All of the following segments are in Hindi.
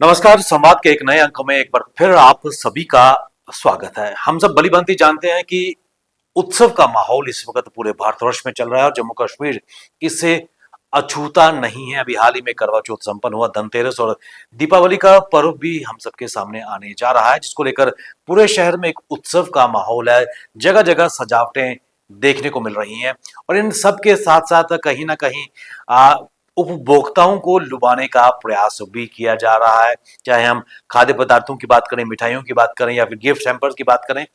नमस्कार। संवाद के एक नए अंक में एक बार फिर आप सभी का स्वागत है। हम सब भली भांति जानते हैं कि उत्सव का माहौल इस वक्त पूरे भारतवर्ष में चल रहा है और जम्मू कश्मीर इससे अछूता नहीं है। अभी हाल ही में करवा चौथ संपन्न हुआ, धनतेरस और दीपावली का पर्व भी हम सबके सामने आने जा रहा है, जिसको लेकर पूरे शहर में एक उत्सव का माहौल है। जगह जगह सजावटें देखने को मिल रही हैं और इन सब के साथ साथ कहीं ना कहीं उपभोक्ताओं को लुभाने का प्रयास भी किया जा रहा है। चाहे हम खाद्य पदार्थों की बात करें, मिठाइयों की बात करें या फिर गिफ्ट हैम्पर्स की बात करें,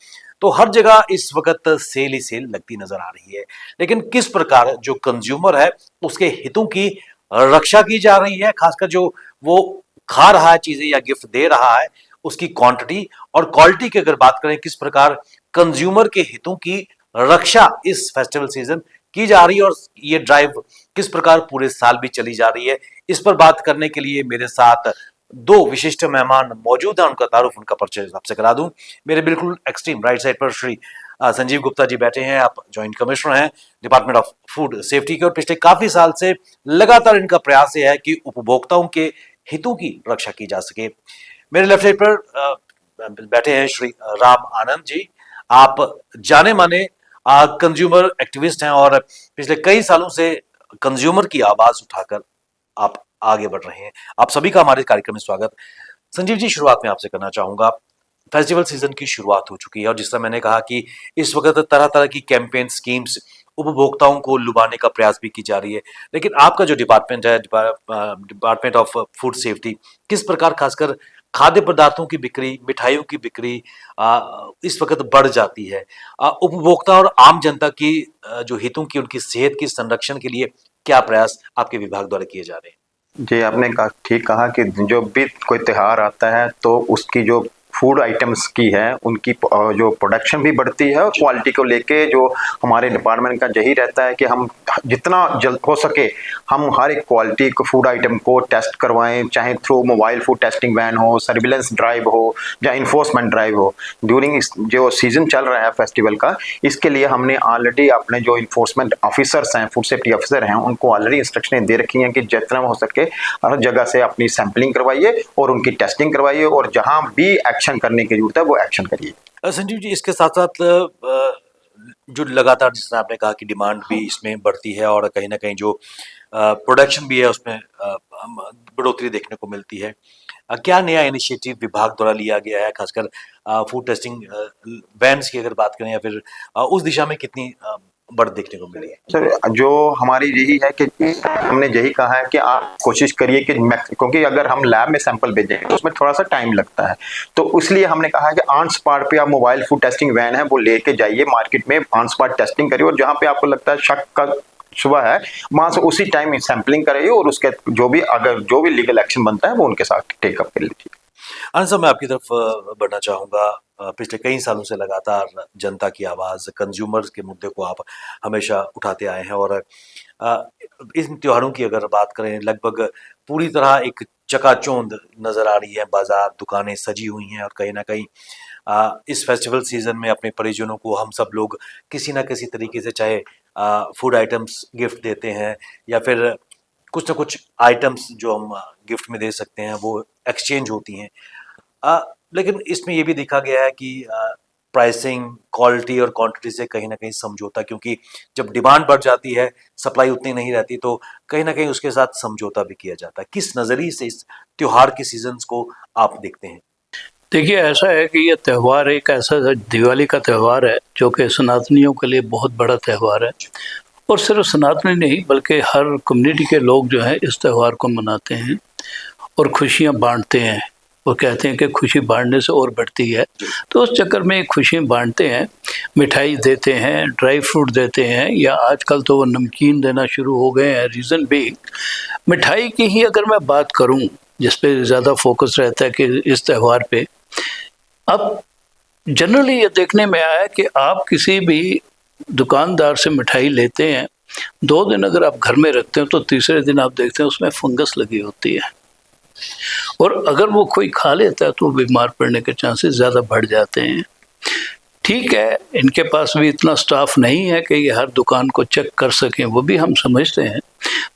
तो हर जगह इस वक्त सेल ही सेल लगती नजर आ रही है। लेकिन किस प्रकार जो कंज्यूमर है उसके हितों की रक्षा की जा रही है, खासकर जो वो खा रहा है चीजें या गिफ्ट दे रहा है, उसकी क्वांटिटी और क्वालिटी की अगर बात करें, किस प्रकार कंज्यूमर के हितों की रक्षा इस फेस्टिवल सीजन की जा रही है और ये ड्राइव किस प्रकार पूरे साल भी चली जा रही है, इस पर बात करने के लिए मेरे साथ दो विशिष्ट मेहमान मौजूद हैं। उनका तारुफ, उनका परिचय आपसे करा दूं। मेरे बिल्कुल एक्सट्रीम राइट साइड पर श्री संजीव गुप्ता जी बैठे हैं। आप ज्वाइंट कमिश्नर हैं डिपार्टमेंट ऑफ फूड सेफ्टी के और पिछले काफी साल से लगातार इनका प्रयास यह है कि उपभोक्ताओं के हितों की रक्षा की जा सके। मेरे लेफ्ट साइड पर बैठे हैं श्री राम आनंद जी। आप जाने माने कंज्यूमर एक्टिविस्ट हैं और पिछले कई सालों से कंज्यूमर की आवाज उठाकर आप आगे बढ़ रहे हैं। आप सभी का हमारे कार्यक्रम में स्वागत। संजीव जी, शुरुआत में आपसे करना चाहूंगा। फेस्टिवल सीजन की शुरुआत हो चुकी है और जिस तरह मैंने कहा कि इस वक्त तरह तरह की कैंपेन स्कीम्स उपभोक्ताओं को लुभाने का प्रयास भी की जा रही है, लेकिन आपका जो डिपार्टमेंट है, डिपार्टमेंट ऑफ फूड सेफ्टी, किस प्रकार खासकर खाद्य पदार्थों की बिक्री, मिठाइयों की बिक्री इस वक्त बढ़ जाती है, उपभोक्ता और आम जनता की जो हितों की, उनकी सेहत की संरक्षण के लिए क्या प्रयास आपके विभाग द्वारा किए जा रहे हैं? जी, आपने ठीक कहा कि जो भी कोई त्योहार आता है तो उसकी जो फूड आइटम्स की है उनकी जो प्रोडक्शन भी बढ़ती है और क्वालिटी को लेके जो हमारे डिपार्टमेंट का यही रहता है कि हम जितना जल्द हो सके हम हर एक क्वालिटी को फूड आइटम को टेस्ट करवाएं, चाहे through mobile food testing van हो, सर्विलेंस ड्राइव हो या इन्फोर्समेंट ड्राइव हो। ड्यूरिंग जो सीजन चल रहा है फेस्टिवल का, इसके लिए हमने ऑलरेडी अपने जो इन्फोर्समेंट ऑफिसर्स हैं, फूड सेफ्टी ऑफिसर हैं, उनको ऑलरेडी इंस्ट्रक्शनें दे रखी हैं कि जितना हो सके हर जगह से अपनी सैंपलिंग करवाइए और उनकी टेस्टिंग करवाइए और जहां भी एक्शन करने की जरूरत है वो एक्शन करिए। संजीव जी, इसके साथ साथ जो लगातार, जिस तरह आपने कहा कि डिमांड भी इसमें बढ़ती है और कहीं ना कहीं जो प्रोडक्शन भी है उसमें बढ़ोतरी देखने को मिलती है, क्या नया इनिशिएटिव विभाग द्वारा लिया गया है, खासकर फूड टेस्टिंग वैन्स की अगर बात करें, या फिर उस दिशा में कितनी बढ़ देखने को मिली है? सर, जो हमारी यही है कि हमने यही कहा है कि आप कोशिश करिए कि क्योंकि अगर हम लैब में सैंपल भेजेंगे तो उसमें थोड़ा सा टाइम लगता है, तो इसलिए हमने कहा है कि ऑन स्पॉट पे आप मोबाइल फूड टेस्टिंग वैन है वो लेके जाइए मार्केट में, ऑन स्पॉट टेस्टिंग करिए और जहाँ पे आपको लगता है शक का सुबह है वहां से उसी टाइम सैंपलिंग कराइए और उसके जो भी लीगल एक्शन बनता है वो उनके साथ टेकअप कर लीजिए। आनंद साहब, मैं आपकी तरफ बढ़ना चाहूंगा। पिछले कई सालों से लगातार जनता की आवाज, कंज्यूमर्स के मुद्दे को आप हमेशा उठाते आए हैं और इन त्योहारों की अगर बात करें, लगभग पूरी तरह एक चकाचौंध नजर आ रही है। बाजार, दुकानें सजी हुई हैं और कहीं ना कहीं इस फेस्टिवल सीजन में अपने परिजनों को हम सब लोग किसी ना किसी तरीके से, चाहे फूड आइटम्स गिफ्ट देते हैं या फिर कुछ ना कुछ आइटम्स जो हम गिफ्ट में दे सकते हैं वो एक्सचेंज होती हैं। लेकिन इसमें ये भी देखा गया है कि प्राइसिंग, क्वालिटी और क्वांटिटी से कहीं ना कहीं समझौता, क्योंकि जब डिमांड बढ़ जाती है, सप्लाई उतनी नहीं रहती, तो कहीं ना कहीं उसके साथ समझौता भी किया जाता है। किस नज़रिए से इस त्योहार के सीजन्स को आप देखते हैं? देखिए, ऐसा है कि ये त्यौहार एक ऐसा दिवाली का त्यौहार है जो कि सनातनियों के लिए बहुत बड़ा त्यौहार है और सिर्फ सनातनी नहीं बल्कि हर कम्युनिटी के लोग जो हैं इस त्यौहार को मनाते हैं और खुशियां बांटते हैं और कहते हैं कि खुशी बांटने से और बढ़ती है। तो उस चक्कर में खुशियाँ बांटते हैं, मिठाई देते हैं, ड्राई फ्रूट देते हैं, या आजकल तो वो नमकीन देना शुरू हो गए हैं। रीज़न भी मिठाई की ही अगर मैं बात करूं, जिस पे ज़्यादा फोकस रहता है कि इस त्यौहार पे, अब जनरली ये देखने में आया कि आप किसी भी दुकानदार से मिठाई लेते हैं, 2 दिन अगर आप घर में रखते हैं तो तीसरे दिन आप देखते हैं उसमें फंगस लगी होती है और अगर वो कोई खा लेता है तो बीमार पड़ने के चांसेस ज़्यादा बढ़ जाते हैं। ठीक है, इनके पास भी इतना स्टाफ नहीं है कि ये हर दुकान को चेक कर सकें, वो भी हम समझते हैं,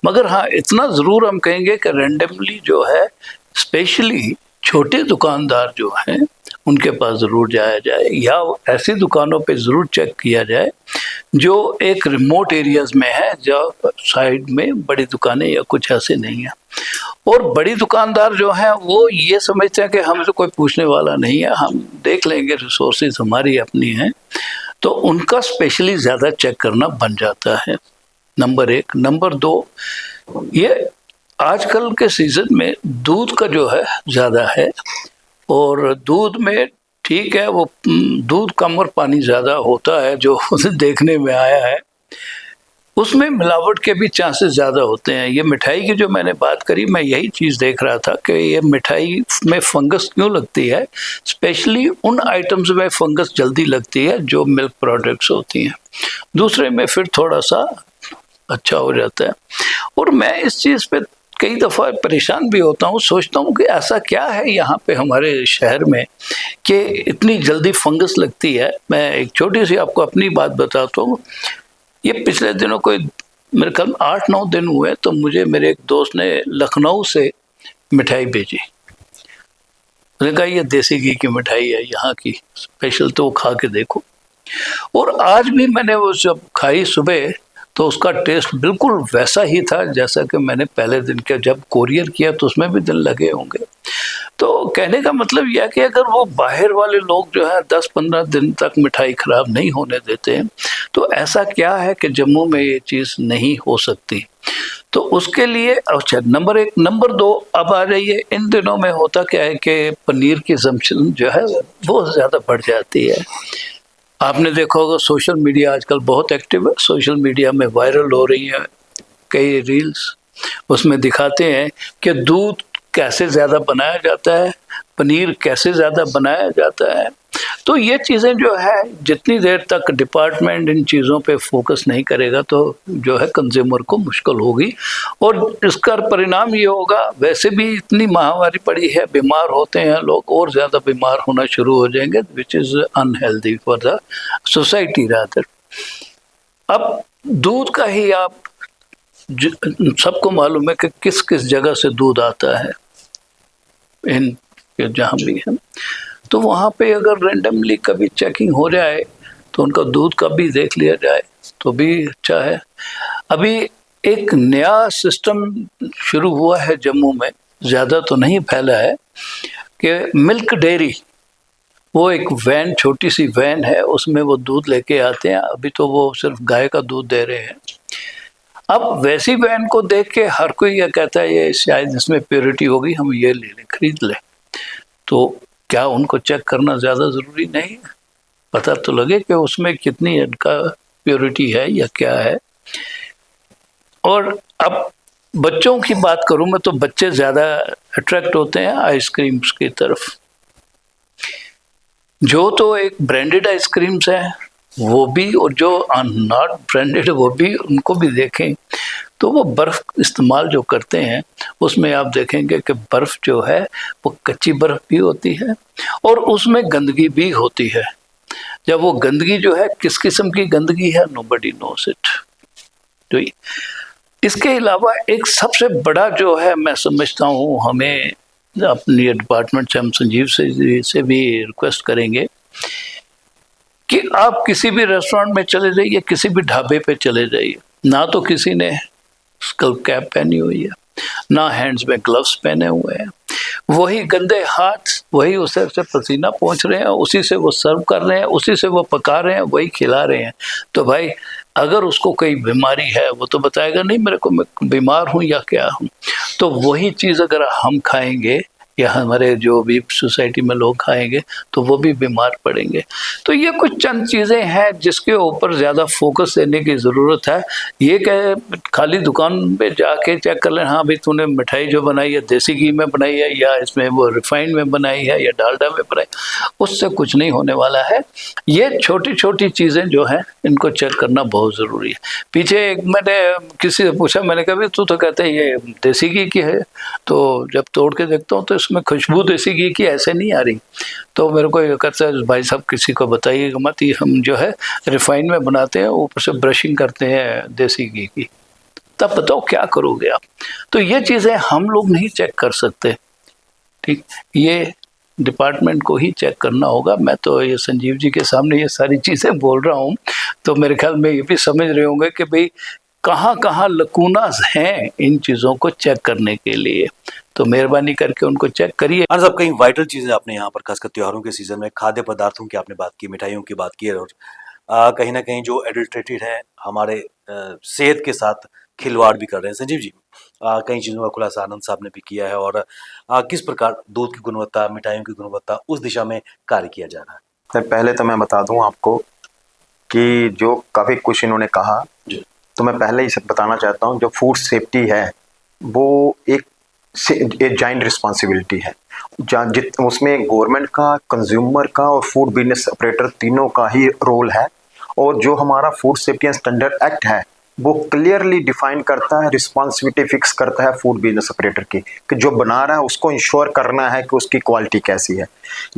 मगर हाँ इतना ज़रूर हम कहेंगे कि रैंडमली जो है स्पेशली छोटे दुकानदार जो हैं उनके पास ज़रूर जाया जाए, या ऐसी दुकानों पे ज़रूर चेक किया जाए जो एक रिमोट एरियाज़ में है, जो साइड में बड़ी दुकानें या कुछ ऐसे नहीं है। और बड़ी दुकानदार जो हैं वो ये समझते हैं कि हमसे कोई पूछने वाला नहीं है, हम देख लेंगे, रिसोर्सेज हमारी अपनी हैं, तो उनका स्पेशली ज़्यादा चेक करना बन जाता है, नंबर 1। नंबर 2, ये आजकल के सीज़न में दूध का जो है ज़्यादा है, और दूध में ठीक है वो दूध कम और पानी ज़्यादा होता है जो देखने में आया है, उसमें मिलावट के भी चांसेस ज़्यादा होते हैं। ये मिठाई की जो मैंने बात करी, मैं यही चीज़ देख रहा था कि ये मिठाई में फंगस क्यों लगती है। स्पेशली उन आइटम्स में फंगस जल्दी लगती है जो मिल्क प्रोडक्ट्स होती हैं, दूसरे में फिर थोड़ा सा अच्छा हो जाता है। और मैं इस चीज़ पे कई दफ़ा परेशान भी होता हूँ, सोचता हूँ कि ऐसा क्या है यहाँ पे हमारे शहर में कि इतनी जल्दी फंगस लगती है। मैं एक छोटी सी आपको अपनी बात बताता हूँ। ये पिछले दिनों कोई मेरे ख्याल 8-9 दिन हुए तो मुझे मेरे एक दोस्त ने लखनऊ से मिठाई भेजी। मैंने कहा ये देसी घी की मिठाई है, यहाँ की स्पेशल, तो वो खा के देखो। और आज भी मैंने वो जब खाई सुबह तो उसका टेस्ट बिल्कुल वैसा ही था जैसा कि मैंने पहले दिन के जब कोरियर किया तो उसमें भी दिन लगे होंगे। तो कहने का मतलब यह कि अगर वो बाहर वाले लोग जो है 10-15 दिन तक मिठाई खराब नहीं होने देते हैं, तो ऐसा क्या है कि जम्मू में ये चीज़ नहीं हो सकती। तो उसके लिए अच्छा, नंबर 1। नंबर 2, अब आ जाइए, इन दिनों में होता क्या है कि पनीर की कंजम्पशन जो है वो ज़्यादा बढ़ जाती है। आपने देखा होगा सोशल मीडिया आजकल बहुत एक्टिव है, सोशल मीडिया में वायरल हो रही है कई रील्स, उसमें दिखाते हैं कि दूध कैसे ज़्यादा बनाया जाता है, पनीर कैसे ज़्यादा बनाया जाता है। तो ये चीज़ें जो है, जितनी देर तक डिपार्टमेंट इन चीज़ों पे फोकस नहीं करेगा तो जो है कंज्यूमर को मुश्किल होगी, और इसका परिणाम ये होगा, वैसे भी इतनी महामारी पड़ी है, बीमार होते हैं लोग, और ज़्यादा बीमार होना शुरू हो जाएंगे, which is unhealthy for the society rather. अब दूध का ही आप सबको मालूम है कि किस किस जगह से दूध आता है, इन जहाँ भी है, तो वहाँ पे अगर रेंडमली कभी चेकिंग हो जाए तो उनका दूध का भी देख लिया जाए तो भी अच्छा है। अभी एक नया सिस्टम शुरू हुआ है जम्मू में, ज़्यादा तो नहीं फैला है, कि मिल्क डेयरी, वो एक वैन, छोटी सी वैन है, उसमें वो दूध लेके आते हैं। अभी तो वो सिर्फ गाय का दूध दे रहे हैं। अब वैसी वैन को देख के हर कोई ये कहता है ये शायद इसमें प्योरिटी होगी, हम ये ले लें, खरीद लें। तो क्या उनको चेक करना ज़्यादा ज़रूरी नहीं है? पता तो लगे कि उसमें कितनी इनका प्योरिटी है या क्या है। और अब बच्चों की बात करूं मैं, तो बच्चे ज़्यादा अट्रैक्ट होते हैं आइसक्रीम्स की तरफ। जो तो एक ब्रांडेड आइसक्रीम्स है वो भी, और जो नॉट ब्रांडेड वो भी, उनको भी देखें तो वो बर्फ़ इस्तेमाल जो करते हैं उसमें आप देखेंगे कि बर्फ़ जो है वो कच्ची बर्फ़ भी होती है और उसमें गंदगी भी होती है। जब वो गंदगी जो है किस किस्म की गंदगी है, नोबडी नोस इट। तो इसके अलावा एक सबसे बड़ा जो है, मैं समझता हूँ, हमें अपनी डिपार्टमेंट से, हम संजीव से भी रिक्वेस्ट करेंगे कि आप किसी भी रेस्टोरेंट में चले जाइए, किसी भी ढाबे पे चले जाइए, ना तो किसी ने स्कल कैप पहनी हुई है, ना हैंड्स में ग्लव्स पहने हुए हैं, वही गंदे हाथ, वही उसे से पसीना पहुँच रहे हैं, उसी से वो सर्व कर रहे हैं, उसी से वो पका रहे हैं, वही खिला रहे हैं। तो भाई अगर उसको कोई बीमारी है वो तो बताएगा नहीं मेरे को, मैं बीमार हूँ या क्या हूँ। तो वही चीज़ अगर हम खाएंगे या हमारे जो भी सोसाइटी में लोग खाएंगे तो वो भी बीमार पड़ेंगे। तो ये कुछ चंद चीज़ें हैं जिसके ऊपर ज़्यादा फोकस देने की ज़रूरत है। ये क्या खाली दुकान पे जाके चेक कर लें, हाँ भाई तूने मिठाई जो बनाई है देसी घी में बनाई है या इसमें वो रिफाइंड में बनाई है या डालडा में बनाई, उससे कुछ नहीं होने वाला है। ये छोटी छोटी चीज़ें जो हैं इनको चेक करना बहुत ज़रूरी है। पीछे मैंने किसी से पूछा, मैंने कहा तू तो कहते हैं ये देसी घी की है, तो जब तोड़ के देखता हूँ तो इसमें खुशबू देसी घी की ऐसे नहीं आ रही। तो मेरे को ये कहता है भाई साहब किसी को बताइएगा मत, ये हम जो है रिफाइन में बनाते हैं, ऊपर से ब्रशिंग करते हैं देसी घी की, तब बताओ क्या करोगे आप। तो ये चीज़ें हम लोग नहीं चेक कर सकते, ठीक, ये डिपार्टमेंट को ही चेक करना होगा। मैं तो ये संजीव जी के सामने ये सारी चीज़ें बोल रहा हूँ, तो मेरे ख्याल में ये भी समझ रहे होंगे कि भाई कहाँ कहाँ लकूनास हैं इन चीज़ों को चेक करने के लिए, तो मेहरबानी करके उनको चेक करिए। आनंद साहब, कई वाइटल चीजें आपने यहाँ पर खासकर त्योहारों के सीजन में खाद्य पदार्थों की आपने बात की, मिठाइयों की बात की, और कहीं ना कहीं जो एडल्ट्रेटेड है हमारे सेहत के साथ खिलवाड़ भी कर रहे हैं। संजीव जी, कई चीज़ों का खुलासा आनंद साहब ने भी किया है, और किस प्रकार दूध की गुणवत्ता, मिठाइयों की गुणवत्ता, उस दिशा में कार्य किया जा रहा है। पहले तो मैं बता दूं आपको कि जो काफ़ी कुछ इन्होंने कहा, तो मैं पहले ही सब बताना चाहता हूं, जो फूड सेफ्टी है वो एक जॉइंट रिस्पॉन्सिबिलिटी है, उसमें गवर्नमेंट का, कंज्यूमर का और फूड बिजनेस ऑपरेटर तीनों का ही रोल है। और जो हमारा food safety and standard act है वो क्लियरली डिफाइन करता है, रिस्पॉन्सिबिलिटी फिक्स करता है फूड बिजनेस ऑपरेटर की, कि जो बना रहा है उसको इंश्योर करना है कि उसकी क्वालिटी कैसी है।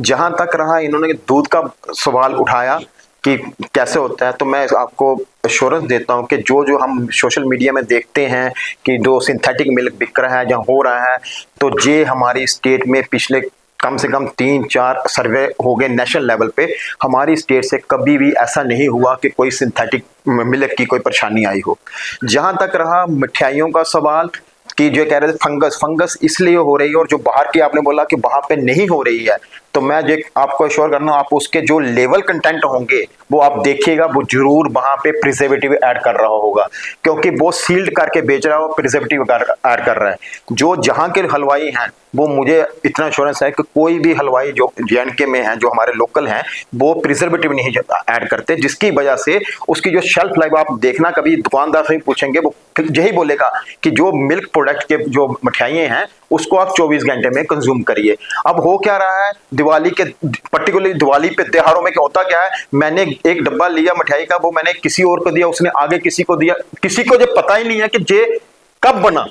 जहां तक रहा इन्होंने दूध का सवाल उठाया कि कैसे होता है, तो मैं आपको एश्योरेंस देता हूं कि जो हम सोशल मीडिया में देखते हैं कि जो सिंथेटिक मिल्क बिक रहा है, जहाँ हो रहा है, तो ये हमारी स्टेट में पिछले कम से कम 3-4 सर्वे हो गए नेशनल लेवल पे, हमारी स्टेट से कभी भी ऐसा नहीं हुआ कि कोई सिंथेटिक मिल्क की कोई परेशानी आई हो। जहां तक रहा मिठाइयों का सवाल कि जो कह रहे थे फंगस इसलिए हो रही है, और जो बाहर की आपने बोला कि वहां पे नहीं हो रही है, तो मैं जो आपको एश्योर करना, आप उसके जो लेवल कंटेंट होंगे वो आप देखिएगा, वो जरूर वहां पे प्रिजर्वेटिव ऐड कर रहा होगा, क्योंकि वो सील्ड करके बेच रहा है, प्रिजर्वेटिव ऐड कर रहा है। जो जहां के हलवाई हैं वो, मुझे इतना एश्योरेंस है कि कोई भी हलवाई जो JNK में है, जो हमारे लोकल हैं, वो प्रिजर्वेटिव नहीं ऐड करते, जिसकी वजह से उसकी जो शेल्फ लाइफ, आप देखना कभी दुकानदार से भी पूछेंगे, वो यही बोलेगा कि जो मिल्क प्रोडक्ट के जो मिठाइयाँ हैं उसको आप 24 घंटे में कंज्यूम करिए। अब हो क्या रहा है, दिवाली के, पर्टिकुलरली दिवाली पे त्योहारों में क्या होता क्या है, मैंने एक डब्बा लिया मिठाई का, वो मैंने किसी और को दिया, उसने आगे किसी को दिया, किसी को जो पता ही नहीं है कि ये कब बना।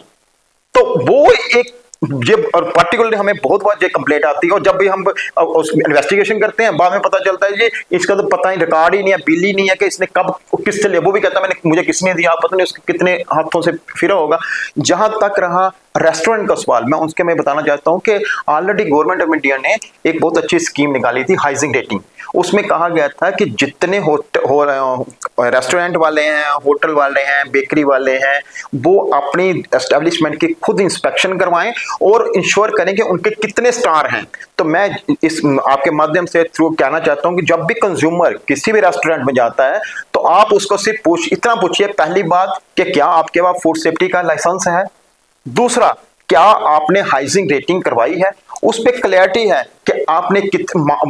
तो वो एक ये, और पर्टिकुलरली हमें बहुत बार ये कंप्लेंट आती है, और जब भी हम उस इन्वेस्टिगेशन करते हैं बाद में पता चलता है ये इसका तो पता ही, रिकॉर्ड ही नहीं है, बिल ही नहीं है कि इसने कब किससे लिया। वो भी कहता है मुझे किसने दिया, पता नहीं उसके कितने हाथों से फिरा होगा। जहां तक रहा रेस्टोरेंट का सवाल, मैं बताना चाहता हूं कि ऑलरेडी गवर्नमेंट ऑफ इंडिया ने एक बहुत अच्छी स्कीम निकाली थी, हाइजीन रेटिंग। उसमें कहा गया था कि जितने रेस्टोरेंट वाले हैं, होटल वाले हैं, बेकरी वाले हैं, वो अपनी एस्टेब्लिशमेंट की खुद इंस्पेक्शन करवाएं और इंश्योर करें कि उनके कितने स्टार हैं। तो मैं इस आपके माध्यम से थ्रू कहना चाहता हूं कि जब भी कंज्यूमर किसी भी रेस्टोरेंट में जाता है तो आप उसको सिर्फ इतना पूछिए, पहली बात कि क्या आपके पास फूड सेफ्टी का लाइसेंस है, दूसरा क्या आपने हाइजीन रेटिंग करवाई है, उस पर क्लैरिटी है कि आपने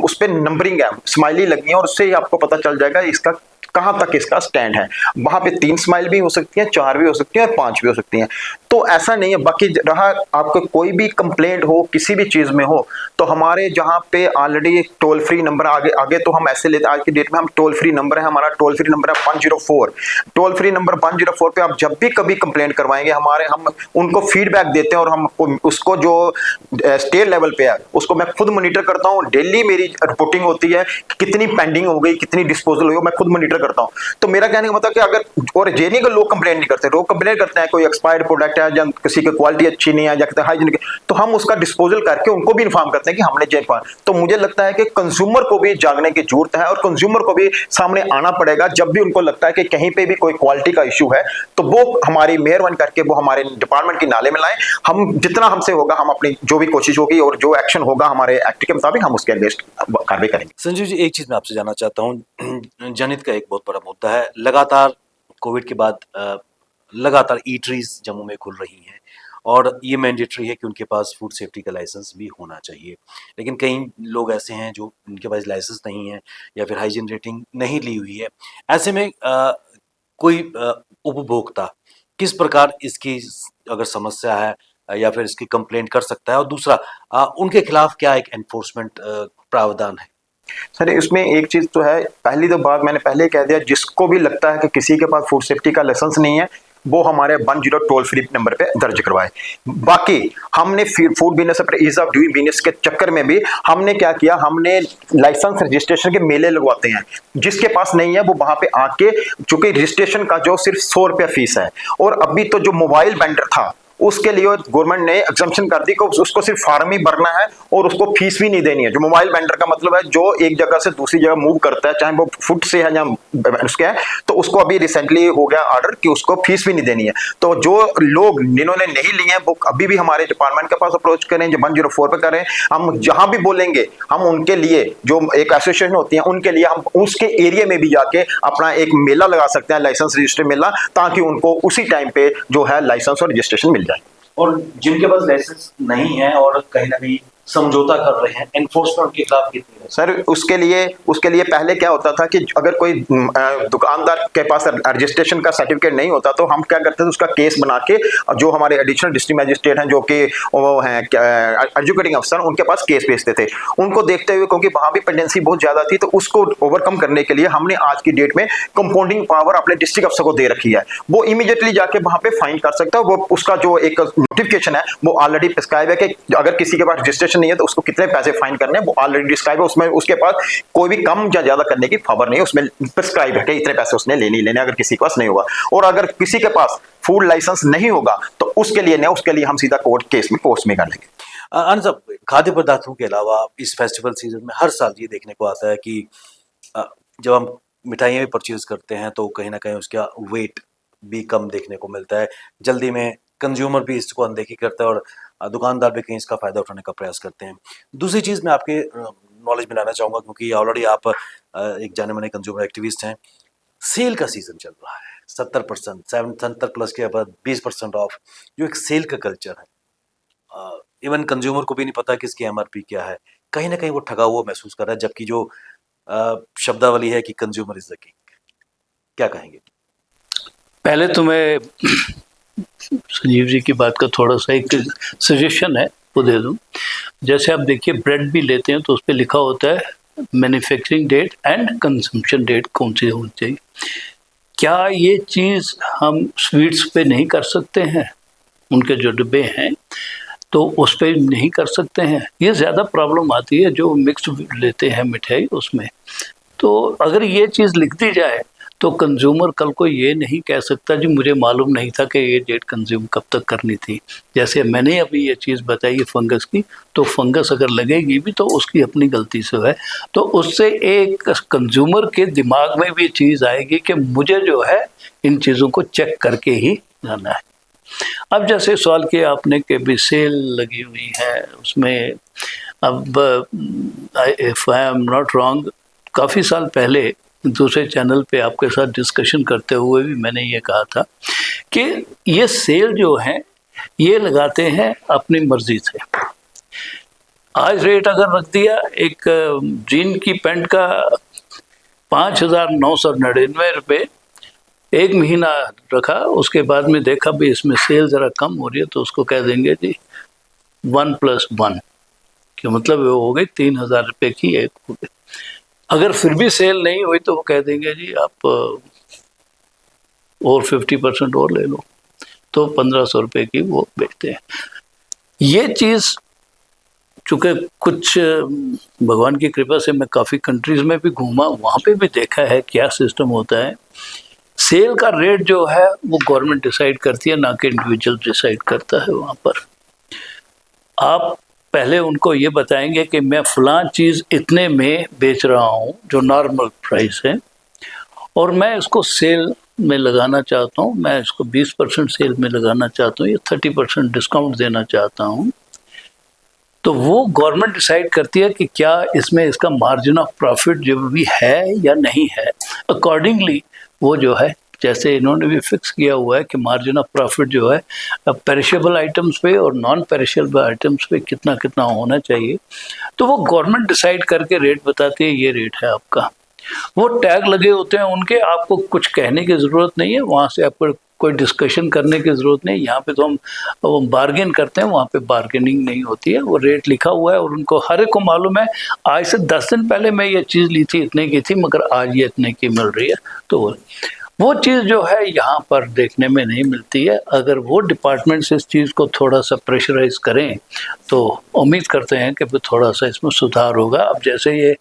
उस पर नंबरिंग है, स्माइली लगी है, और उससे ही आपको पता चल जाएगा इसका कहां तक इसका स्टैंड है। वहां पे 3 स्माइल भी हो सकती हैं, 4 भी हो सकती हैं और 5 भी हो सकती हैं। तो ऐसा नहीं है। बाकी रहा आपको कोई भी कंप्लेंट हो किसी भी चीज में हो, तो हमारे जहां पे ऑलरेडी टोल फ्री नंबर आगे तो हम ऐसे लेते, आज की डेट में हम टोल फ्री नंबर है, हमारा टोल फ्री नंबर है 104। टोल फ्री नंबर 104 पे आप जब भी कभी कंप्लेंट करवाएंगे, हम उनको फीडबैक देते हैं, और हम उसको जो स्टेट लेवल पे है उसको मैं खुद मॉनिटर करता हूँ। डेली मेरी रिपोर्टिंग होती है कितनी पेंडिंग हो गई, कितनी डिस्पोजल हुई, मैं खुद मॉनिटर करता हूं। तो मेरा कहने का मतलब कि अगर, और ये नहीं कि लोग कंप्लेंट नहीं करते, लोग कंप्लेंट करते हैं कोई एक्सपायर्ड प्रोडक्ट है या किसी की क्वालिटी अच्छी नहीं है या हाइजीनिक, तो हम उसका डिस्पोजल करके उनको भी इन्फॉर्म करते हैं कि हमने जे पा। तो मुझे लगता है कि कंज्यूमर को भी जागने की जरूरत है, और कंज्यूमर को भी सामने आना पड़ेगा जब भी उनको लगता है कि कहीं पे भी कोई क्वालिटी का इशू है, तो वो हमारी मेहरबानी करके वो हमारे डिपार्टमेंट की नाले में लाएं। हम जितना हमसे होगा, हम अपनी जो भी कोशिश होगी और जो एक्शन होगा हमारे एक्ट के मुताबिक हम उसके अगेंस्ट कार्रवाई करेंगे। संजीव जी, एक चीज मैं आपसे जानना चाहता हूँ, जनहित का एक बहुत बड़ा मुद्दा है, लगातार कोविड के बाद लगातार ईटरीज जम्मू में खुल रही हैं, और ये मैंडेटरी है कि उनके पास फूड सेफ्टी का लाइसेंस भी होना चाहिए। लेकिन कई लोग ऐसे हैं जो उनके पास लाइसेंस नहीं है या फिर हाइजीन रेटिंग नहीं ली हुई है। ऐसे में कोई उपभोक्ता किस प्रकार इसकी अगर समस्या है या फिर इसकी कंप्लेंट कर सकता है, और दूसरा उनके खिलाफ क्या एक एनफोर्समेंट प्रावधान है? सर, इसमें एक चीज तो है, पहली तो बात मैंने पहले कह दिया, जिसको भी लगता है कि किसी के पास फूड सेफ्टी का लाइसेंस नहीं है, वो हमारे 10 टोल फ्री नंबर पे दर्ज करवाए। बाकी हमने food business ease of doing business के चक्कर में भी हमने क्या किया, हमने लाइसेंस रजिस्ट्रेशन के मेले लगवाते हैं। जिसके पास नहीं है वो वहां पे आके, चूंकि रजिस्ट्रेशन का जो सिर्फ 100 रुपया फीस है, और अभी तो जो मोबाइल वेंडर था उसके लिए गवर्नमेंट ने एग्जम्पशन कर दी कि उसको सिर्फ फॉर्म ही भरना है और उसको फीस भी नहीं देनी है। जो मोबाइल वेंडर का मतलब है जो एक जगह से दूसरी जगह मूव करता है, चाहे वो फुट से है या उसके है, तो उसको अभी रिसेंटली हो गया ऑर्डर कि उसको फीस भी नहीं देनी है। तो जो लोग जिन्होंने नहीं लिए हैं वो अभी भी हमारे डिपार्टमेंट के पास अप्रोच करें, जो 104 पे करें। हम जहां भी बोलेंगे हम उनके लिए, जो एक एसोसिएशन होती है उनके लिए, हम उसके एरिया में भी जाके अपना एक मेला लगा सकते हैं, लाइसेंस रजिस्टर मेला, ताकि उनको उसी टाइम पे जो है लाइसेंस और रजिस्ट्रेशन मिल जाए। और जिनके पास लाइसेंस नहीं है और कहीं ना कहीं समझौता कर रहे हैं, एनफोर्समेंट के खिलाफ कितनी है? सर उसके लिए पहले क्या होता था कि अगर कोई दुकानदार के पास रजिस्ट्रेशन का सर्टिफिकेट नहीं होता तो हम क्या करते थे, उसका केस बना के जो हमारे एडिशनल डिस्ट्रिक्ट मजिस्ट्रेट हैं, जो कि वो हैं एजुकेटिंग अफसर, उनके पास केस भेजते थे। उनको देखते हुए, क्योंकि वहाँ भी पेंडेंसी बहुत ज़्यादा थी, तो उसको ओवरकम करने के लिए हमने आज की डेट में कंपाउंडिंग पावर अपने डिस्ट्रिक्ट अफसर को दे रखी है। वो इमीडिएटली जाके वहाँ पे फाइन कर सकता है। वो उसका जो एक नोटिफिकेशन है वो ऑलरेडी प्रिस्क्राइब है कि अगर किसी के पास रजिस्ट्रेशन नहीं है तो उसको कितने पैसे फाइन करने हैं, वो ऑलरेडी डिस्क्राइब है। उसमें उसके पास कोई भी कम या ज्यादा करने की खबर नहीं है, उसमें प्रिस्क्राइब है कि इतने पैसे उसने लेने अगर किसी के पास नहीं होगा। और अगर किसी के पास फूड लाइसेंस नहीं होगा तो उसके लिए हम सीधा कोर्ट में कर लेंगे। आनंद साहब, खाद्य पदार्थों के अलावा इस फेस्टिवल सीजन में हर साल ये देखने को आता है कि जब हम मिठाइयाँ भी परचेज करते हैं तो कहीं ना कहीं उसका वेट भी कम देखने को मिलता है। जल्दी में कंज्यूमर भी इसको अनदेखी करता है और दुकानदार भी कहीं इसका फायदा उठाने का प्रयास करते हैं। दूसरी चीज़ मैं आपके नॉलेज में लाना चाहूँगा, क्योंकि ऑलरेडी आप एक जाने माने कंज्यूमर एक्टिविस्ट हैं। सेल का सीजन चल रहा है, 70%, 70 प्लस के बाद 20% ऑफ, जो एक सेल का कल्चर है। इवन कंज्यूमर को भी नहीं पता कि इसकी MRP क्या है। कहीं ना कहीं वो ठगा हुआ महसूस कर रहा है, जबकि जो शब्दावली है कि कंज्यूमर इज द किंग। क्या कहेंगे? पहले तो मैं संजीव जी की बात का थोड़ा सा एक सजेशन है वो दे दूं। जैसे आप देखिए ब्रेड भी लेते हैं तो उस पर लिखा होता है manufacturing date and consumption date कौन सी होनी चाहिए। क्या ये चीज़ हम स्वीट्स पे नहीं कर सकते हैं? उनके जो डिब्बे हैं तो उस पर नहीं कर सकते हैं। ये ज़्यादा प्रॉब्लम आती है जो मिक्स्ड लेते हैं मिठाई उसमें। तो अगर ये चीज़ लिख दी जाए तो कंज्यूमर कल को ये नहीं कह सकता जी मुझे मालूम नहीं था कि ये डेट कंज्यूम कब तक करनी थी। जैसे मैंने अभी ये चीज़ बताई है फंगस की, तो फंगस अगर लगेगी भी तो उसकी अपनी गलती से है, तो उससे एक कंज्यूमर के दिमाग में भी चीज़ आएगी कि मुझे जो है इन चीज़ों को चेक करके ही जाना है। अब जैसे सवाल किया आपने कि भी सेल लगी हुई है उसमें, अब if I am not wrong, काफ़ी साल पहले दूसरे चैनल पे आपके साथ डिस्कशन करते हुए भी मैंने ये कहा था कि ये सेल जो है ये लगाते हैं अपनी मर्जी से। आज रेट अगर रख दिया एक जीन की पैंट का 5,999 रुपये, एक महीना रखा, उसके बाद में देखा भी इसमें सेल ज़रा कम हो रही है तो उसको कह देंगे जी 1+1 कि मतलब वो हो गई 3,000 रुपये की एक हो गई। अगर फिर भी सेल नहीं हुई तो वो कह देंगे जी आप और 50% और ले लो, तो 1,500 रुपये की वो बेचते हैं। ये चीज़ चूँकि कुछ भगवान की कृपा से मैं काफ़ी कंट्रीज़ में भी घूमा, वहाँ पे भी देखा है क्या सिस्टम होता है। सेल का रेट जो है वो गवर्नमेंट डिसाइड करती है, ना कि इंडिविजुअल डिसाइड करता है। वहाँ पर आप पहले उनको ये बताएंगे कि मैं फ़लाँ चीज़ इतने में बेच रहा हूँ जो नॉर्मल प्राइस है, और मैं इसको सेल में लगाना चाहता हूँ, मैं इसको 20% सेल में लगाना चाहता हूँ या 30% डिस्काउंट देना चाहता हूँ। तो वो गवर्नमेंट डिसाइड करती है कि क्या इसमें इसका मार्जिन ऑफ प्रॉफिट जो भी है या नहीं है। अकॉर्डिंगली वो जो है, जैसे इन्होंने भी फिक्स किया हुआ है कि मार्जिन ऑफ प्रॉफिट जो है पेरिशेबल आइटम्स पे और नॉन पेरिशेबल आइटम्स पे कितना कितना होना चाहिए, तो वो गवर्नमेंट डिसाइड करके रेट बताती है, ये रेट है आपका। वो टैग लगे होते हैं उनके, आपको कुछ कहने की ज़रूरत नहीं है, वहाँ से आपको कोई डिस्कशन करने की ज़रूरत नहीं। यहाँ पे तो हम बार्गेन करते हैं, वहाँ पे बार्गेनिंग नहीं होती है। वो रेट लिखा हुआ है और उनको हर एक को मालूम है आज से 10 दिन पहले मैं ये चीज़ ली थी इतने की थी, मगर आज ये इतने की मिल रही है। तो वो चीज़ जो है यहाँ पर देखने में नहीं मिलती है। अगर वो डिपार्टमेंट्स इस चीज़ को थोड़ा सा प्रेशराइज करें तो उम्मीद करते हैं कि थोड़ा सा इसमें सुधार होगा। अब जैसे ये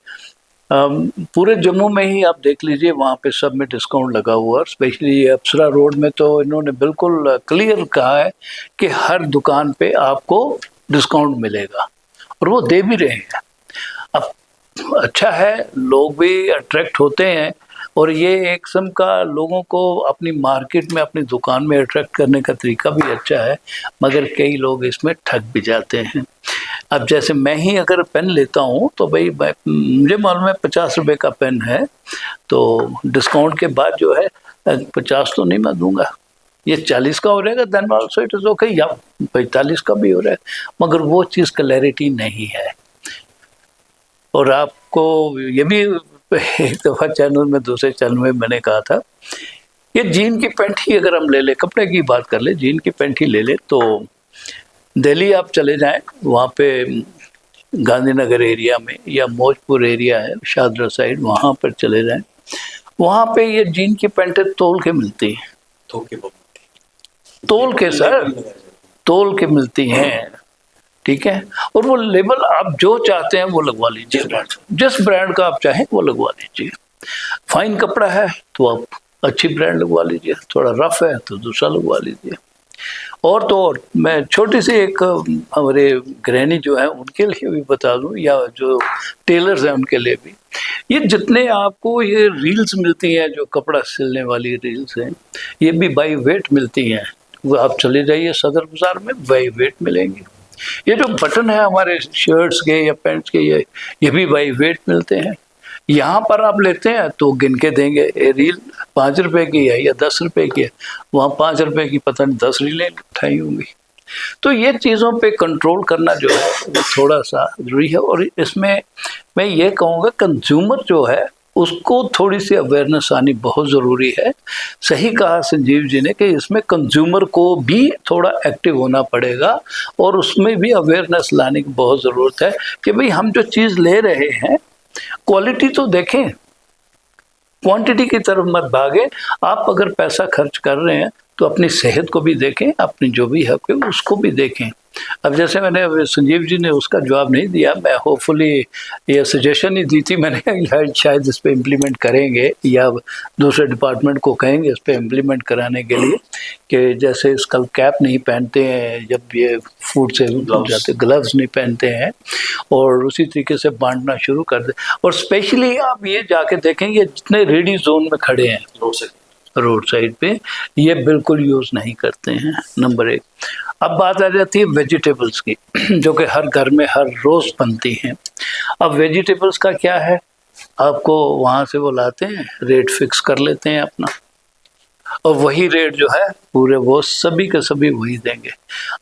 पूरे जम्मू में ही आप देख लीजिए, वहाँ पे सब में डिस्काउंट लगा हुआ है। स्पेशली अप्सरा रोड में तो इन्होंने बिल्कुल क्लियर कहा है कि हर दुकान पे आपको डिस्काउंट मिलेगा, और वो दे भी रहे हैं। अब अच्छा है, लोग भी अट्रैक्ट होते हैं, और ये एक किस्म का लोगों को अपनी मार्केट में, अपनी दुकान में अट्रैक्ट करने का तरीका भी अच्छा है, मगर कई लोग इसमें ठग भी जाते हैं। अब जैसे मैं ही अगर पेन लेता हूँ तो भाई मुझे मालूम है 50 रुपये का पेन है, तो डिस्काउंट के बाद जो है 50 तो नहीं मैं दूंगा, ये 40 का हो रहेगा, then also it is okay, या 45 का भी हो रहा है, मगर वो चीज़ क्लैरिटी नहीं है। और आपको ये भी एक दफ़ा चैनल में, दूसरे चैनल में मैंने कहा था, ये जीन की पैंट ही अगर हम ले ले, कपड़े की बात कर ले, जीन की पैंट ही ले ले, तो दिल्ली आप चले जाएं, वहाँ पे गांधीनगर एरिया में या मौजपुर एरिया है शादरा साइड, वहाँ पर चले जाएं, वहाँ पे ये जीन की पैंटें तोल के मिलती हैं, तोल के सर, तोल के मिलती हैं, ठीक है। और वो लेबल आप जो चाहते हैं वो लगवा लीजिए, जिस ब्रांड का आप चाहें वो लगवा लीजिए। फाइन कपड़ा है तो आप अच्छी ब्रांड लगवा लीजिए, थोड़ा रफ है तो दूसरा लगवा लीजिए। और तो और मैं छोटी सी एक हमारे गृहिणी जो है उनके लिए भी बता दूं, या जो टेलर्स हैं उनके लिए भी, ये जितने आपको ये रील्स मिलती हैं, जो कपड़ा सिलने वाली रील्स हैं, ये भी बाई वेट मिलती हैं। वो आप चले जाइए सदर बाजार में, बाई वेट मिलेंगे। ये जो बटन है हमारे शर्ट्स के या पैंट्स के, ये भी बाई वेट मिलते हैं। यहाँ पर आप लेते हैं तो गिन के देंगे, ये रील 5 रुपए की है या 10 रुपए की है, वहाँ 5 रुपए की पता नहीं 10 रीलें उठाई होंगी। तो ये चीज़ों पे कंट्रोल करना जो है वो थोड़ा सा ज़रूरी है। और इसमें मैं ये कहूँगा कंज्यूमर जो है उसको थोड़ी सी अवेयरनेस आनी बहुत ज़रूरी है। सही कहा संजीव जी ने कि इसमें कंज्यूमर को भी थोड़ा एक्टिव होना पड़ेगा, और उसमें भी अवेयरनेस लाने की बहुत ज़रूरत है कि भाई हम जो चीज़ ले रहे हैं क्वालिटी तो देखें, क्वांटिटी की तरफ मत भागे। आप अगर पैसा खर्च कर रहे हैं तो अपनी सेहत को भी देखें, अपनी जो भी हक है उसको भी देखें। अब जैसे मैंने, संजीव जी ने उसका जवाब नहीं दिया, मैं होपफुली ये सजेशन ही दी थी मैंने, शायद इस पे इम्प्लीमेंट करेंगे या दूसरे डिपार्टमेंट को कहेंगे इस पे इम्प्लीमेंट कराने के लिए, कि जैसे स्कल कैप नहीं पहनते हैं जब ये फूड से जाते, ग्लव्स नहीं पहनते हैं, और उसी तरीके से बांटना शुरू कर दे। और स्पेशली आप ये जाके देखेंगे जितने रेडी जोन में खड़े हैं रोड साइड पे, ये बिल्कुल यूज़ नहीं करते हैं, नंबर 1। अब बात आ जाती है वेजिटेबल्स की, जो कि हर घर में हर रोज़ बनती हैं। अब वेजिटेबल्स का क्या है, आपको वहाँ से वो लाते हैं, रेट फिक्स कर लेते हैं अपना, और वही रेट जो है पूरे वो सभी के सभी वही देंगे।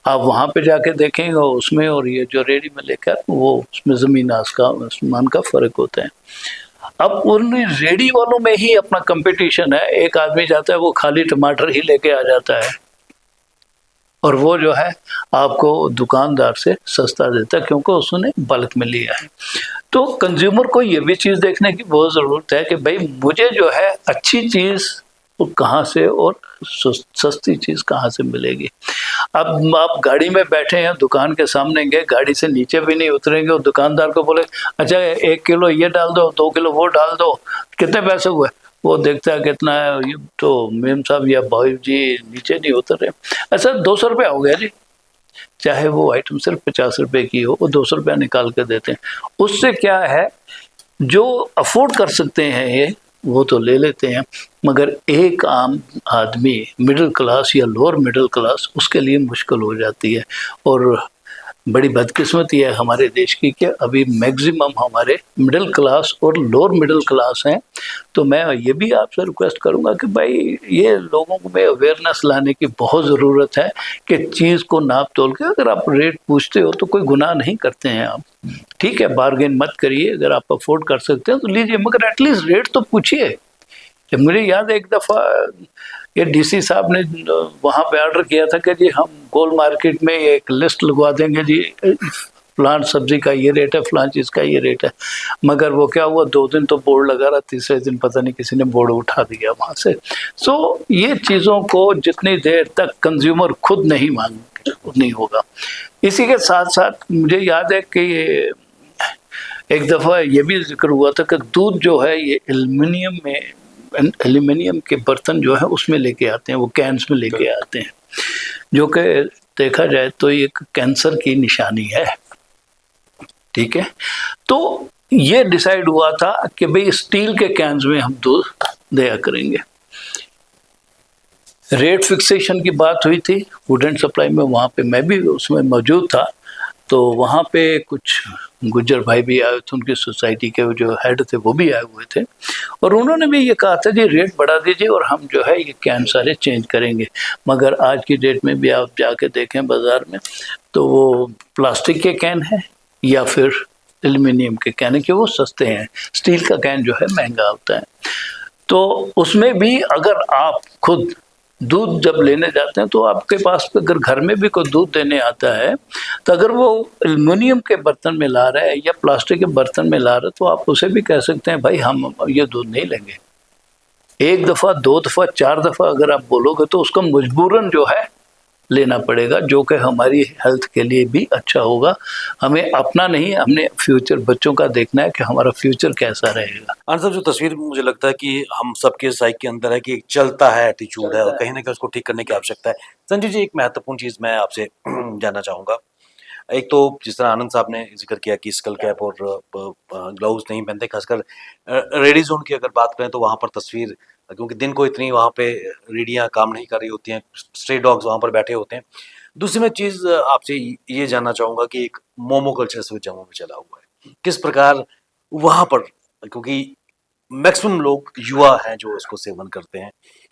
आप वहाँ पे जाके देखेंगे उसमें और ये जो रेडी में लेकर, वो उसमें ज़मीन आसमान का फ़र्क होता है। अब उन रेडी वालों में ही अपना कंपटीशन है। एक आदमी जाता है वो खाली टमाटर ही लेके आ जाता है, और वो जो है आपको दुकानदार से सस्ता देता है, क्योंकि उसने बल्क में लिया है। तो कंज्यूमर को ये भी चीज़ देखने की बहुत ज़रूरत है कि भाई मुझे जो है अच्छी चीज़ वो कहाँ से और सस्ती चीज़ कहाँ से मिलेगी। अब आप गाड़ी में बैठे हैं, दुकान के सामने गए, गाड़ी से नीचे भी नहीं उतरेंगे और दुकानदार को बोले अच्छा 1 किलो ये डाल दो, 2 किलो वो डाल दो, कितने पैसे हुए, वो देखता है कितना है, ये तो मेम साहब या भाई जी नीचे नहीं उतर रहे, अच्छा 200 रुपया हो गया जी। चाहे वो आइटम सिर्फ 50 रुपए की हो, वो 200 रुपया निकाल के देते हैं। उससे क्या है, जो अफोर्ड कर सकते हैं ये वो तो ले लेते हैं, मगर एक आम आदमी, मिडिल क्लास या लोअर मिडिल क्लास, उसके लिए मुश्किल हो जाती है। और बड़ी बदकिस्मती है हमारे देश की कि अभी मैक्सिमम हमारे मिडिल क्लास और लोअर मिडिल क्लास हैं। तो मैं ये भी आपसे रिक्वेस्ट करूंगा कि भाई ये लोगों में अवेयरनेस लाने की बहुत ज़रूरत है कि चीज़ को नाप तोल के, अगर आप रेट पूछते हो तो कोई गुनाह नहीं करते हैं आप, ठीक है, बार्गेन मत करिए, अगर आप अफोर्ड कर सकते हैं तो लीजिए, मगर एटलीस्ट रेट तो पूछिए। मुझे याद है एक दफ़ा ये डीसी साहब ने वहाँ पे ऑर्डर किया था कि जी हम गोल मार्केट में एक लिस्ट लगवा देंगे जी, फलान सब्जी का ये रेट है, फलान चीज़ का ये रेट है। मगर वो क्या हुआ, 2 दिन तो बोर्ड लगा रहा, तीसरे दिन पता नहीं किसी ने बोर्ड उठा दिया वहाँ से। सो ये चीज़ों को जितनी देर तक कंज्यूमर खुद नहीं मांगे नहीं होगा। इसी के साथ साथ मुझे याद है कि एक दफ़ा ये भी जिक्र हुआ था कि दूध जो है ये एल्यूमिनियम के बर्तन जो है उसमें लेके आते हैं, वो कैंस में लेके आते हैं, जो कि देखा जाए तो एक कैंसर की निशानी है। ठीक है, तो ये डिसाइड हुआ था कि भाई स्टील के कैंस में हम दूध दिया करेंगे। रेट फिक्सेशन की बात हुई थी फूड एंड सप्लाई में, वहाँ पे मैं भी उसमें मौजूद था। तो वहाँ पे कुछ गुज्जर भाई भी आए थे, उनकी सोसाइटी के जो हेड थे वो भी आए हुए थे, और उन्होंने भी ये कहा था जी रेट बढ़ा दीजिए और हम जो है ये कैन सारे चेंज करेंगे। मगर आज की डेट में भी आप जाके देखें बाज़ार में तो वो प्लास्टिक के कैन है या फिर एल्यूमिनियम के कैन है कि वो सस्ते हैं, स्टील का कैन जो है महंगा होता है। तो उसमें भी अगर आप खुद दूध जब लेने जाते हैं तो आपके पास अगर घर में भी कोई दूध देने आता है तो अगर वो एल्युमिनियम के बर्तन में ला रहा है या प्लास्टिक के बर्तन में ला रहा है तो आप उसे भी कह सकते हैं भाई हम ये दूध नहीं लेंगे। एक दफ़ा, दो दफ़ा, चार दफ़ा अगर आप बोलोगे तो उसका मजबूरन जो है लेना पड़ेगा, जो कि हमारी हेल्थ के लिए भी अच्छा होगा। हमें अपना नहीं, हमने फ्यूचर बच्चों का देखना है कि हमारा फ्यूचर कैसा रहेगा। आनंद साहब, जो तस्वीर मुझे लगता है कि हम सबके साइक के अंदर है कि एक चलता है एटीट्यूड है और कहीं ना कहीं उसको ठीक करने की आवश्यकता है। संजय जी, एक महत्वपूर्ण चीज़ मैं आपसे जानना चाहूँगा। एक तो जिस तरह आनंद साहब ने जिक्र किया कि स्कल कैप और ग्लव्स नहीं पहनते, खासकर रेडी जोन की अगर बात करें तो वहाँ पर तस्वीर, क्योंकि दिन को इतनी वहाँ पे रेडियाँ काम नहीं कर रही होती हैं, स्ट्रे डॉग्स वहाँ पर बैठे होते हैं। दूसरी मैं चीज़ आपसे ये जानना चाहूँगा कि एक मोमो कल्चर इस वक्त जम्मू में चला हुआ है, किस प्रकार वहाँ पर, क्योंकि मैक्सिमम लोग युवा हैं जो इसको सेवन करते हैं,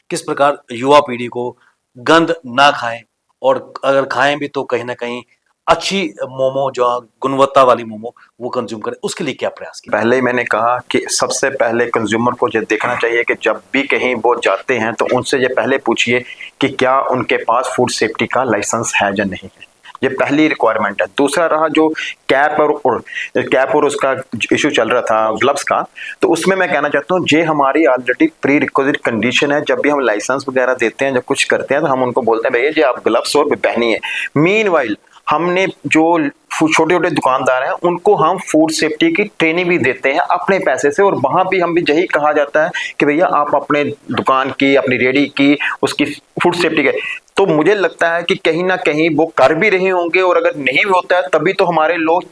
किस प्रकार युवा पीढ़ी को गंद ना खाएं और अगर खाएं भी तो कहीं ना कहीं अच्छी मोमो, जो गुणवत्ता वाली मोमो वो कंज्यूम करें, उसके लिए क्या प्रयास किया? पहले ही मैंने कहा कि सबसे पहले कंज्यूमर को ये देखना चाहिए कि जब भी कहीं वो जाते हैं तो उनसे ये पहले पूछिए कि क्या उनके पास फूड सेफ्टी का लाइसेंस है या नहीं है। ये पहली रिक्वायरमेंट है। दूसरा रहा जो कैप और उसका इशू चल रहा था ग्लव्स का, तो उसमें मैं कहना चाहता हूँ ये हमारी ऑलरेडी प्री रिक्विजिट कंडीशन है। जब भी हम लाइसेंस वगैरह देते हैं, जब कुछ करते हैं तो हम उनको बोलते हैं भैया जी आप ग्लव्स और पहनिए। मीनवाइल हमने जो छोटे छोटे दुकानदार हैं उनको हम फूड सेफ्टी की ट्रेनिंग भी देते हैं अपने पैसे से, और वहां भी हम भी यही कहा जाता है कि भैया आप अपने दुकान की, अपनी रेडी की, उसकी फूड सेफ्टी के। तो मुझे लगता है कि कहीं ना कहीं वो कर भी रहे होंगे, और अगर नहीं भी होता है तभी तो हमारे लोग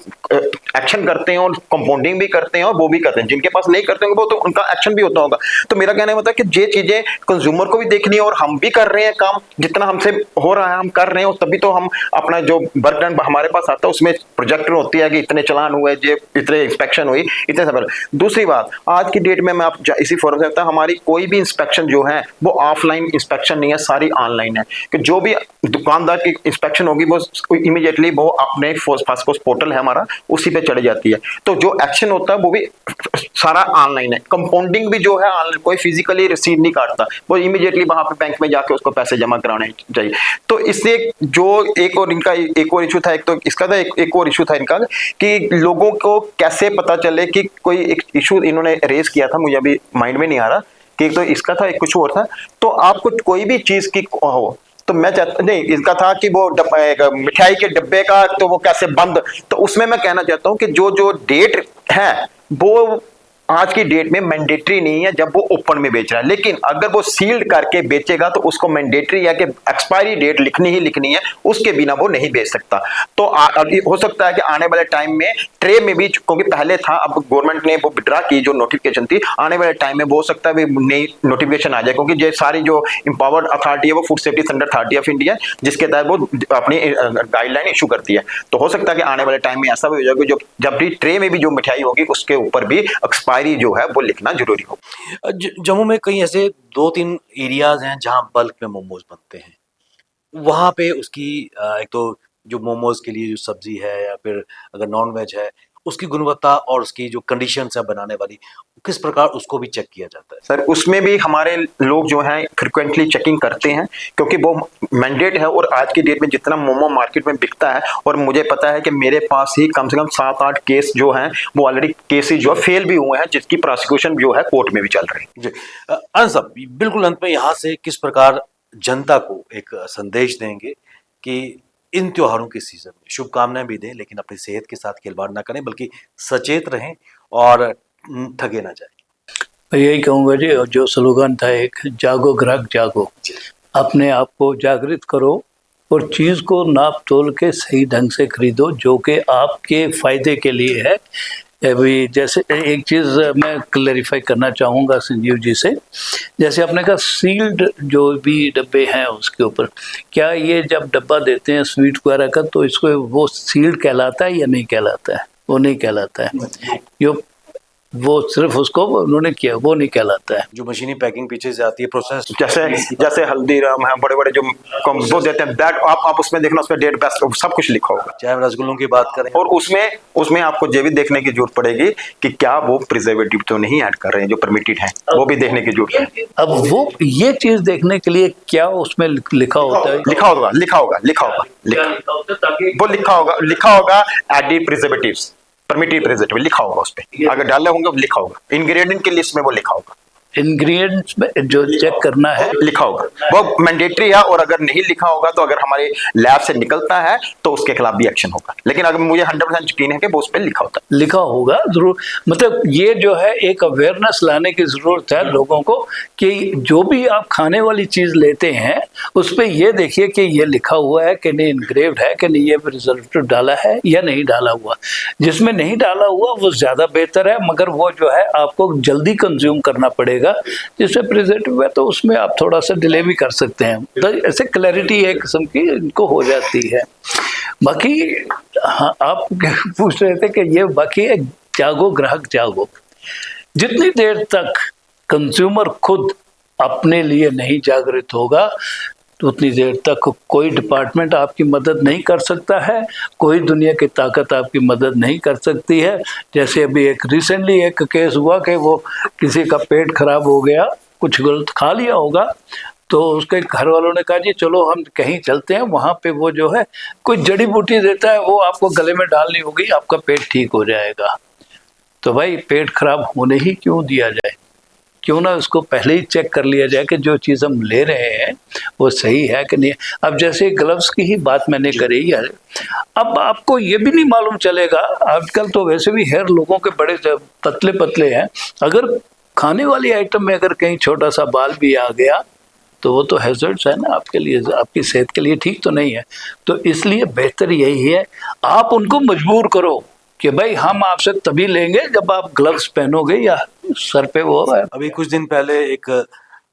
एक्शन करते हैं और कंपाउंडिंग भी करते हैं और वो भी करते हैं। जिनके पास नहीं करते होंगे वो तो उनका एक्शन भी होता होगा। तो मेरा कहना है मतलब कि ये चीजें कंज्यूमर को भी देखनी है और हम भी कर रहे हैं काम, जितना हमसे हो रहा है हम कर रहे हैं, और तभी तो हम अपना जो बर्तन हमारे पास आता है उसमें प्रोजेक्टर होती है कि इतने चलान हुए, इतने इंस्पेक्शन हुई, इतने सब। दूसरी बात, आज की डेट में मैं आप इसी फोरम से कहता हूं, हमारी कोई भी इंस्पेक्शन जो है वो ऑफलाइन इंस्पेक्शन नहीं है, सारी ऑनलाइन है। कि जो भी दुकानदार की इंस्पेक्शन होगी वो इमीडिएटली वो अपने फास्टपोस्ट पोर्टल है हमारा, उसी पे चढ़ जाती है। तो जो एक्शन होता है वो भी सारा ऑनलाइन है। कंपाउंडिंग भी जो है ऑनलाइन, कोई फिजिकली रसीद नहीं काटता, वो इमीडिएटली वहां पे बैंक में जाके उसको पैसे जमा कराने चाहिए। तो इससे जो एक और इशू था, एक तो इसका था, एक और इशू था इनका कि लोगों को कैसे पता चले कि कोई एक इशू इन्होंने रेज किया था, मुझे अभी माइंड में नहीं आ रहा कि एक तो इसका था, एक कुछ और था। तो आपको कोई भी चीज की हो तो मैं चाहता नहीं, इसका था कि वो मिठाई के डब्बे का तो वो कैसे बंद, तो उसमें मैं कहना चाहता हूं कि जो डेट है वो आज की डेट में मैंडेटरी नहीं है जब वो ओपन में बेच रहा है, लेकिन अगर वो सील्ड करके बेचेगा तो उसको मैंडेटरी है कि एक्सपायरी डेट लिखनी ही लिखनी है, उसके बिना वो नहीं बेच सकता। तो हो सकता है कि आने वाले टाइम में ट्रे में भी, क्योंकि पहले था, अब गवर्नमेंट ने वो विड्रा की जो नोटिफिकेशन थी, आने वाले टाइम में वो हो सकता है नई नोटिफिकेशन आ जाए, क्योंकि ये सारी जो इंपावर्ड अथॉरिटी है वो food safety standard authority of India, जिसके तहत वो अपनी गाइडलाइन इशू करती है। तो हो सकता है कि आने वाले टाइम में ऐसा भी हो जाएगा जब भी ट्रे में भी जो मिठाई होगी उसके ऊपर भी जो है वो लिखना जरूरी हो। जम्मू में कई ऐसे 2-3 एरियाज हैं जहां बल्क में मोमोज बनते हैं, वहां पे उसकी एक तो जो मोमोज के लिए जो सब्जी है या फिर अगर नॉन वेज है, उसकी गुणवत्ता और उसकी जो कंडीशंस है बनाने वाली, किस प्रकार उसको भी चेक किया जाता है? सर उसमें भी हमारे लोग जो हैं फ्रिक्वेंटली चेकिंग करते हैं, क्योंकि वो मैंडेट है। और आज की डेट में जितना मोमो मार्केट में बिकता है, और मुझे पता है कि मेरे पास ही कम से कम 7-8 केस जो हैं वो ऑलरेडी केसेस जो फेल भी हुए हैं, जिसकी प्रोसिक्यूशन जो है कोर्ट में भी चल रही है। जी, आनंद साहब, बिल्कुल अंत में यहाँ से किस प्रकार जनता को एक संदेश देंगे कि इन त्योहारों के सीजन में शुभकामनाएं भी दें, लेकिन अपनी सेहत के साथ खिलवाड़ ना करें, बल्कि सचेत रहें और ठगे ना जाए। मैं यही कहूँगा जी, और जो स्लोगन था एक, जागो ग्राहक जागो, अपने आप को जागृत करो और चीज़ को नाप तोल के सही ढंग से खरीदो जो कि आपके फ़ायदे के लिए है। अभी जैसे एक चीज़ मैं क्लैरिफाई करना चाहूँगा संजीव जी से, जैसे आपने कहा सील्ड जो भी डब्बे हैं उसके ऊपर, क्या ये जब डब्बा देते हैं स्वीट वगैरह का तो इसको वो सील्ड कहलाता है या नहीं कहलाता है? वो नहीं कहलाता है, यो वो सिर्फ उसको उन्होंने किया, वो नहीं कहलाता है। जो मशीनी पैकिंग पीछे से आती है प्रोसेस, जैसे हल्दीराम है, बड़े बड़े जो वो देते हैं, दैट आप उसमें देखना, उसमें डेट बेस्ट सब कुछ लिखा होगा। चाहे हम रसगुल्लों की बात करें, और उसमें आपको ये भी देखने की जरूरत पड़ेगी कि क्या वो प्रिजर्वेटिव तो नहीं ऐड कर रहे हैं जो परमिटेड है, वो भी देखने की जरूरत है। अब वो ये चीज देखने के लिए क्या उसमें लिखा होता है? वो लिखा होगा एडिड प्रिजर्वेटिव्स, परमिटेड प्रिजर्वेटिव लिखा होगा उस पे, अगर डाले होंगे लिखा होगा, इंग्रेडिएंट की लिस्ट में वो लिखा होगा, इंग्रेडिएंट्स में जो चेक करना है लिखा होगा, वो मैंडेटरी है। और अगर नहीं लिखा होगा तो अगर हमारे लैब से निकलता है तो उसके खिलाफ भी एक्शन होगा, लेकिन अगर मुझे 100% यकीन है कि वो उस पर लिखा होता है, लिखा होगा जरूर। मतलब ये जो है एक अवेयरनेस लाने की जरूरत है लोगों को कि जो भी आप खाने वाली चीज लेते हैं उस पर ये देखिए कि ये लिखा हुआ है कि नहीं, इनग्रेव्ड है कि नहीं, ये प्रिजर्वेटिव डाला है या नहीं डाला हुआ। जिसमें नहीं डाला हुआ वो ज्यादा बेहतर है, मगर वो जो है आपको जल्दी कंज्यूम करना पड़ेगा। जिससे प्रिजर्वेटिव है तो उसमें आप थोड़ा सा डिले भी कर सकते हैं, तो ऐसे क्लैरिटी एक किस्म की इनको हो जाती है। बाकी हाँ, आप पूछ रहे थे कि ये बाकी है, जागो ग्राहक जागो। जितनी देर तक कंज्यूमर खुद अपने लिए नहीं जागृत होगा तो उतनी देर तक कोई डिपार्टमेंट आपकी मदद नहीं कर सकता है, कोई दुनिया की ताकत आपकी मदद नहीं कर सकती है। जैसे अभी एक रिसेंटली एक केस हुआ कि वो किसी का पेट खराब हो गया, कुछ गलत खा लिया होगा, तो उसके घर वालों ने कहा जी चलो हम कहीं चलते हैं, वहाँ पे वो जो है कोई जड़ी बूटी देता है, वो आपको गले में डालनी होगी, आपका पेट ठीक हो जाएगा। तो भाई पेट खराब होने ही क्यों दिया जाए? क्यों ना उसको पहले ही चेक कर लिया जाए कि जो चीज़ हम ले रहे हैं वो सही है कि नहीं। अब जैसे ग्लव्स की ही बात मैंने करी है, अब आपको ये भी नहीं मालूम चलेगा, आजकल तो वैसे भी हेयर लोगों के बड़े पतले पतले हैं, अगर खाने वाली आइटम में अगर कहीं छोटा सा बाल भी आ गया तो वो तो हैजर्ड्स है ना आपके लिए, आपकी सेहत के लिए ठीक तो नहीं है। तो इसलिए बेहतर यही है आप उनको मजबूर करो कि भाई हम आपसे तभी लेंगे जब आप ग्लव्स पहनोगे या सर पे वो है। अभी कुछ दिन पहले एक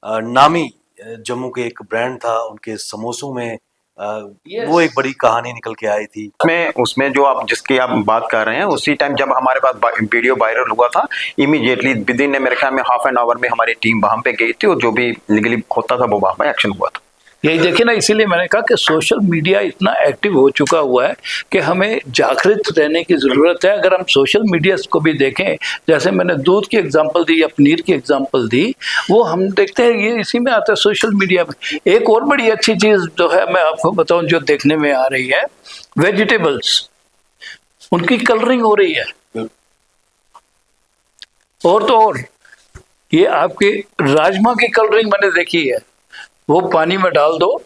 नामी जम्मू के एक ब्रांड था, उनके समोसों में वो एक बड़ी कहानी निकल के आई थी। उसमें जो आप जिसकी आप बात कर रहे हैं, उसी टाइम जब हमारे पास वीडियो वायरल हुआ था, इमीडिएटली विद इन मेरे ख्याल में हाफ एन आवर में हमारी टीम वहां पे गई थी और जो भी लीगली होता था वो वहां पे एक्शन हुआ था। यही देखिए ना, इसीलिए मैंने कहा कि सोशल मीडिया इतना एक्टिव हो चुका हुआ है कि हमें जागृत रहने की ज़रूरत है। अगर हम सोशल मीडिया को भी देखें, जैसे मैंने दूध की एग्जांपल दी या पनीर की एग्जांपल दी, वो हम देखते हैं ये इसी में आता है सोशल मीडिया में। एक और बड़ी अच्छी चीज़ जो है मैं आपको बताऊं जो देखने में आ रही है, वेजिटेबल्स, उनकी कलरिंग हो रही है। और तो और ये आपके राजमा की कलरिंग मैंने देखी है, वो पानी में डाल दो,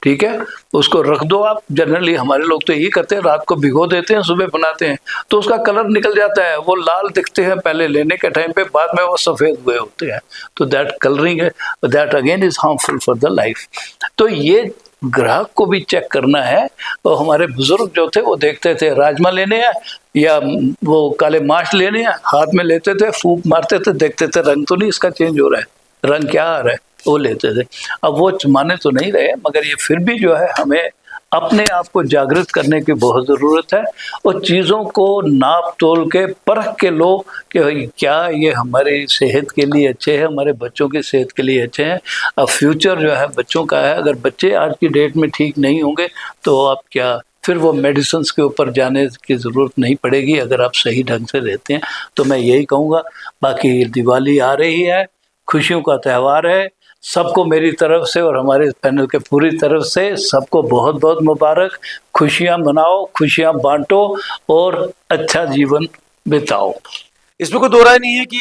ठीक है, उसको रख दो आप। जनरली हमारे लोग तो यही करते हैं, रात को भिगो देते हैं, सुबह बनाते हैं, तो उसका कलर निकल जाता है, वो लाल दिखते हैं पहले लेने के टाइम पे, बाद में वो सफ़ेद हुए होते हैं। तो दैट कलरिंग है, that again is harmful for the life. तो ये ग्राहक को भी चेक करना है। तो हमारे बुजुर्ग जो थे वो देखते थे राजमा लेने हैं या वो काले माश लेने हैं, हाथ में लेते थे, फूंक मारते थे, देखते थे रंग तो नहीं इसका चेंज हो रहा है, रंग क्या आ रहा है, वो लेते थे। अब वो माने तो नहीं रहे, मगर ये फिर भी जो है हमें अपने आप को जागृत करने की बहुत ज़रूरत है और चीज़ों को नाप तोल के परख के लो कि भाई क्या ये हमारी सेहत के लिए अच्छे हैं, हमारे बच्चों की सेहत के लिए अच्छे हैं। अब फ्यूचर जो है बच्चों का है, अगर बच्चे आज की डेट में ठीक नहीं होंगे तो आप क्या फिर वो मेडिसिन के ऊपर जाने की ज़रूरत नहीं पड़ेगी अगर आप सही ढंग से रहते हैं। तो मैं यही कहूँगा। बाकी दिवाली आ रही है, खुशियों का त्यौहार है, सबको मेरी तरफ से और हमारे पैनल के पूरी तरफ से सबको बहुत बहुत मुबारक। खुशियाँ मनाओ, खुशियाँ बांटो और अच्छा जीवन बिताओ। इसमें कोई दो राय नहीं है कि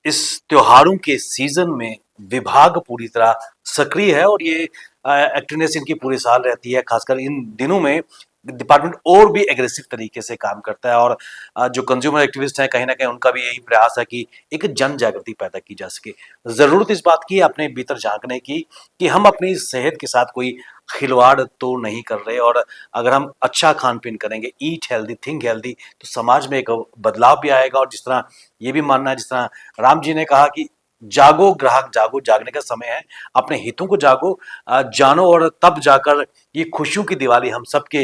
इस त्योहारों के सीजन में विभाग पूरी तरह सक्रिय है और ये एक्टिवनेस इनकी पूरे साल रहती है। खासकर इन दिनों में डिपार्टमेंट और भी एग्रेसिव तरीके से काम करता है और जो कंज्यूमर एक्टिविस्ट हैं कहीं ना कहीं उनका भी यही प्रयास है कि एक जन जागृति पैदा की जा सके। जरूरत इस बात की है अपने भीतर झांकने की कि हम अपनी सेहत के साथ कोई खिलवाड़ तो नहीं कर रहे, और अगर हम अच्छा खान पीन करेंगे, ईट हेल्दी थिंक हेल्दी, तो समाज में एक बदलाव भी आएगा। और जिस तरह ये भी मानना है, जिस तरह राम जी ने कहा कि जागो ग्राहक जागो, जागने का समय है, अपने हितों को जागो, जानो, और तब जाकर ये खुशियों की दिवाली हम सबके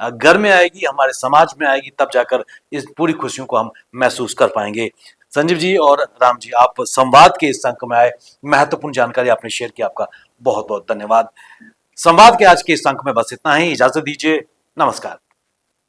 घर में आएगी, हमारे समाज में आएगी, तब जाकर इस पूरी खुशियों को हम महसूस कर पाएंगे। संजीव जी और राम जी, आप संवाद के इस अंक में आए, महत्वपूर्ण जानकारी आपने शेयर की, आपका बहुत बहुत धन्यवाद। संवाद के आज के इस अंक में बस इतना ही, इजाजत दीजिए, नमस्कार।